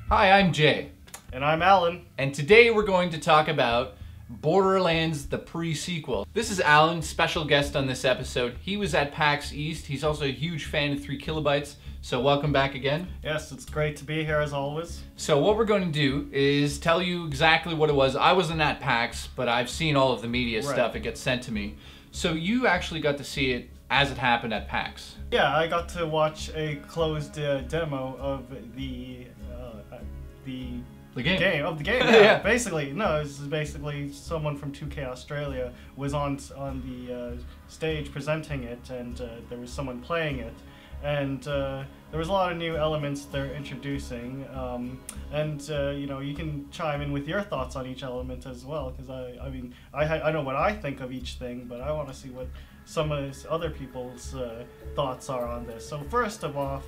Hi, I'm Jay. And I'm Alan. And today we're going to talk about Borderlands, the pre-sequel. This is Alan, special guest on this episode. He was at PAX East. He's also a huge fan of 3 Kilobytes. So welcome back again. Yes, it's great to be here as always. So what we're going to do is tell you exactly what it was. I wasn't at PAX, but I've seen all of the media stuff. It gets sent to me. So you actually got to see it as it happened at PAX. Yeah, I got to watch a closed demo of the game. Yeah. Basically, no, this is basically someone from 2K Australia was on the stage presenting it, and there was someone playing it, and there was a lot of new elements they're introducing, and you know, you can chime in with your thoughts on each element as well, because I know what I think of each thing, but I want to see what some of other people's thoughts are on this. So first of all,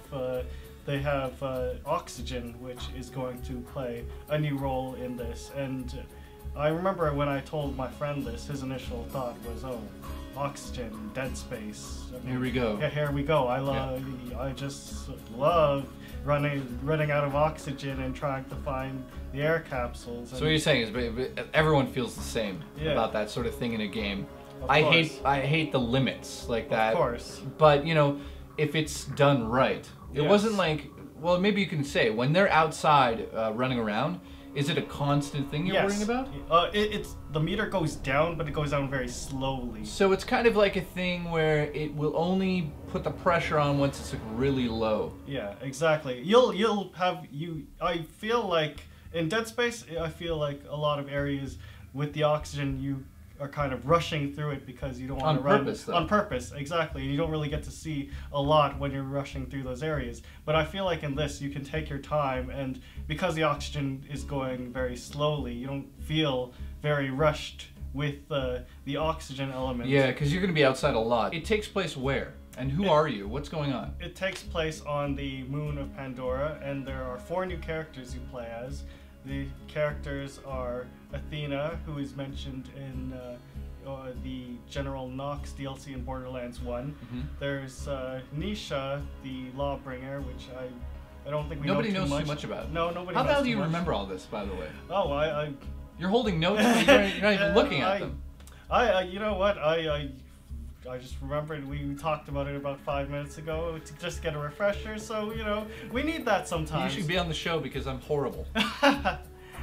they have Oxygen, which is going to play a new role in this. And I remember when I told my friend this, his initial thought was, oh, Oxygen, Dead Space. I mean, here we go. Yeah, here we go. I just love running out of oxygen and trying to find the air capsules. So what you're saying is everyone feels the same about that sort of thing in a game. I hate the limits like that. Of course. But, you know, if it's done right. It wasn't like, well, maybe you can say, when they're outside running around, is it a constant thing you're worrying about? It's the meter goes down, but it goes down very slowly. So it's kind of like a thing where it will only put the pressure on once it's like really low. Yeah, exactly. I feel like in Dead Space, I feel like a lot of areas with the oxygen, you are kind of rushing through it because you don't want to run on purpose. Exactly. You don't really get to see a lot when you're rushing through those areas. But I feel like in this, you can take your time, and because the oxygen is going very slowly, you don't feel very rushed with the oxygen element. Yeah, because you're going to be outside a lot. It takes place where? And who are you? What's going on? It takes place on the moon of Pandora, and there are 4 new characters you play as. The characters are Athena, who is mentioned in the General Knox DLC in Borderlands 1. Mm-hmm. There's Nisha, the Lawbringer, which I don't think nobody knows too much about. No, nobody. How knows the hell do too you much. remember all this, by the way? Oh, You're holding notes, but you're not even looking at them. You know what? I just remembered we talked about it about 5 minutes ago to just get a refresher. So you know, we need that sometimes. You should be on the show because I'm horrible.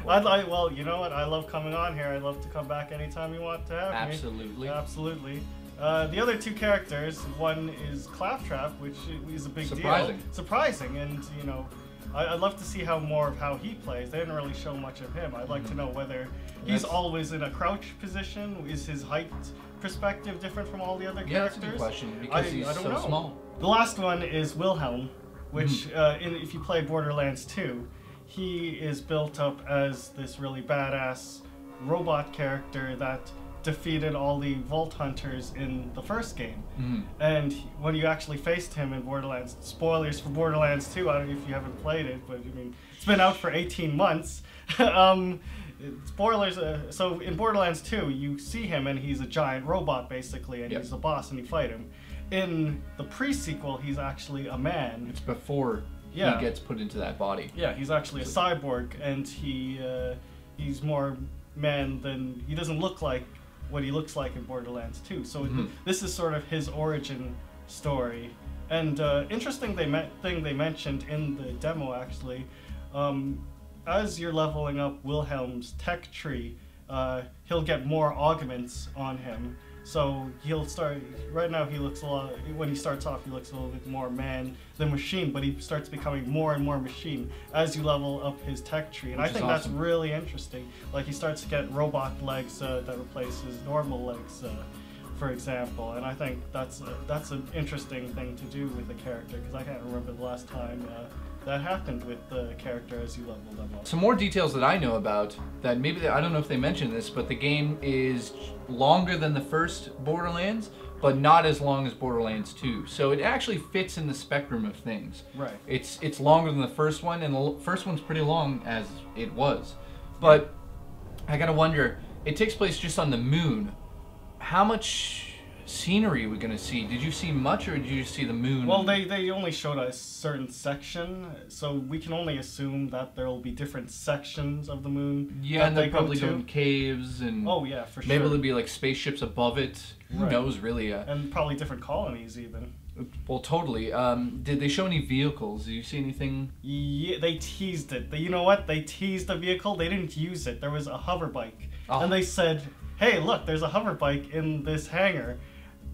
Well, you know what? I love coming on here. I'd love to come back anytime you want to have me. Absolutely. The other 2 characters, one is Claptrap, which is a big deal. Surprising, and you know, I'd love to see more of how he plays. They didn't really show much of him. I'd like to know whether he's always in a crouch position. Is his height perspective different from all the other characters? That's a good question because he's so small. The last one is Wilhelm, which if you play Borderlands 2, he is built up as this really badass robot character that defeated all the Vault Hunters in the first game. Mm-hmm. And when you actually faced him in Borderlands, spoilers for Borderlands 2, I don't know if you haven't played it, but I mean, it's been out for 18 months. Spoilers, so in Borderlands 2, you see him and he's a giant robot basically, and he's the boss and you fight him. In the pre-sequel, he's actually a man. It's before he gets put into that body. Yeah, he's actually a cyborg, and he's more man than... He doesn't look like what he looks like in Borderlands 2. So this is sort of his origin story. And interesting thing they mentioned in the demo, actually, as you're leveling up Wilhelm's tech tree, he'll get more augments on him. So he'll start, right now he looks when he starts off he looks a little bit more man than machine, but he starts becoming more and more machine as you level up his tech tree. And I think that's really interesting. Like he starts to get robot legs that replace his normal legs, for example. And I think that's an interesting thing to do with the character, because I can't remember the last time that happened with the character as you level them up. Some more details that I know about that I don't know if they mentioned this, but the game is longer than the first Borderlands, but not as long as Borderlands 2. So it actually fits in the spectrum of things. Right. It's longer than the first one, and the first one's pretty long as it was. But I gotta wonder, it takes place just on the moon. How much scenery we're gonna see? Did you see much, or did you just see the moon? Well, they only showed a certain section, so we can only assume that there will be different sections of the moon. Yeah, and they'll probably go in caves, and oh yeah, for sure. Maybe there'll be like spaceships above it. Who knows, really? And probably different colonies even. Well, totally. Did they show any vehicles? Did you see anything? Yeah, they teased it. You know what? They teased the vehicle. They didn't use it. There was a hover bike, and they said, "Hey, look, there's a hover bike in this hangar.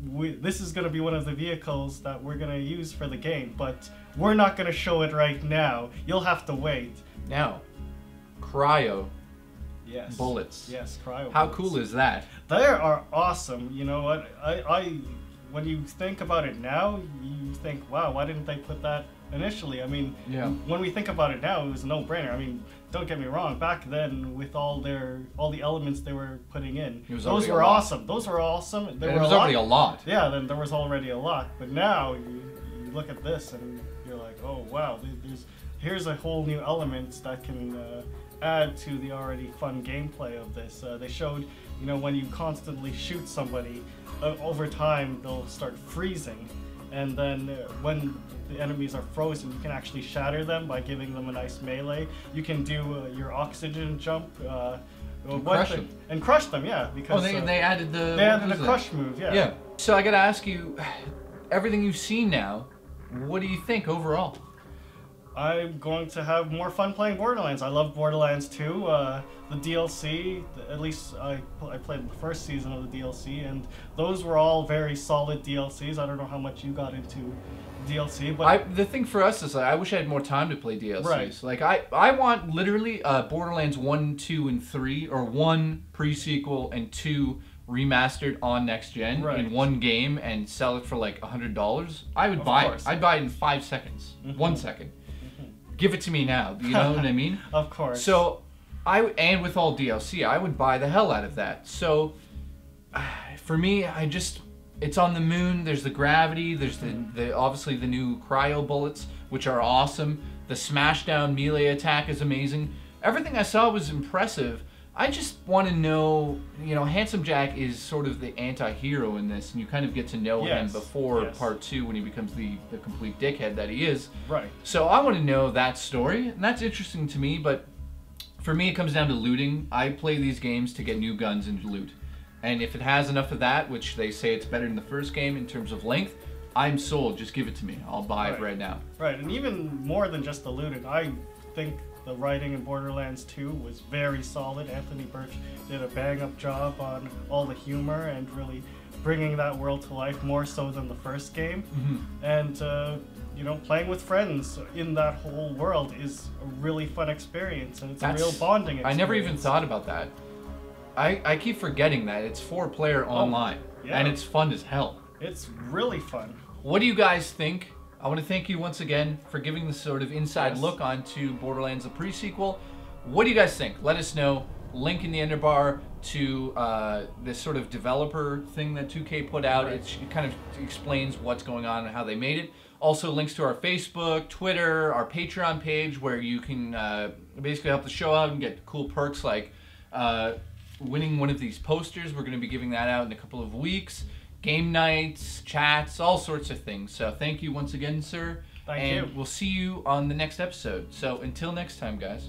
This is going to be one of the vehicles that we're going to use for the game, but we're not going to show it right now. You'll have to wait." Now, cryo. Yes. Bullets. Yes, cryo. How bullets. cool is that? They are awesome. You know what? When you think about it now, you think, wow, why didn't they put that initially? I mean, when we think about it now, it was a no-brainer. I mean, don't get me wrong. Back then, with all the elements they were putting in, those were awesome. Those were awesome. There was already a lot. Yeah, then there was already a lot. But now you look at this and you're like, oh wow, here's a whole new element that can add to the already fun gameplay of this. They showed, you know, when you constantly shoot somebody, over time they'll start freezing, and then when the enemies are frozen, you can actually shatter them by giving them a nice melee. You can do your oxygen jump and crush them, yeah. Because they added the crush move, yeah. Yeah. So I gotta ask you, everything you've seen now, what do you think overall? I'm going to have more fun playing Borderlands. I love Borderlands 2. The DLC, at least I played the first season of the DLC, and those were all very solid DLCs. I don't know how much you got into DLC, but the thing for us is I wish I had more time to play DLCs. Right. Like I want literally Borderlands 1, 2, and 3, or 1 pre-sequel and 2 remastered on next gen in one game and sell it for like $100. I would buy it. I'd buy it in 5 seconds, 1 second. Give it to me now. You know what I mean? Of course. So, and with all DLC, I would buy the hell out of that. So, for me, it's on the moon. There's the gravity. There's the obviously the new cryo bullets, which are awesome. The smashdown melee attack is amazing. Everything I saw was impressive. I just want to know, you know, Handsome Jack is sort of the anti-hero in this, and you kind of get to know him before part 2 when he becomes the complete dickhead that he is. Right. So I want to know that story, and that's interesting to me, but for me it comes down to looting. I play these games to get new guns and loot. And if it has enough of that, which they say it's better than the first game in terms of length, I'm sold. Just give it to me. I'll buy it right now. Right, and even more than just the looting, I think the writing in Borderlands 2 was very solid. Anthony Birch did a bang-up job on all the humor and really bringing that world to life more so than the first game. And, you know, playing with friends in that whole world is a really fun experience, and it's a real bonding experience. I never even thought about that. I keep forgetting that. It's 4-player online, and it's fun as hell. It's really fun. What do you guys think? I want to thank you once again for giving this sort of inside look onto Borderlands, the pre-sequel. What do you guys think? Let us know. Link in the ender bar to this sort of developer thing that 2K put out. It kind of explains what's going on and how they made it. Also links to our Facebook, Twitter, our Patreon page, where you can basically help the show out and get cool perks like winning one of these posters. We're going to be giving that out in a couple of weeks. Game nights, chats, all sorts of things. So thank you once again, sir. Thank you. And we'll see you on the next episode. So until next time, guys.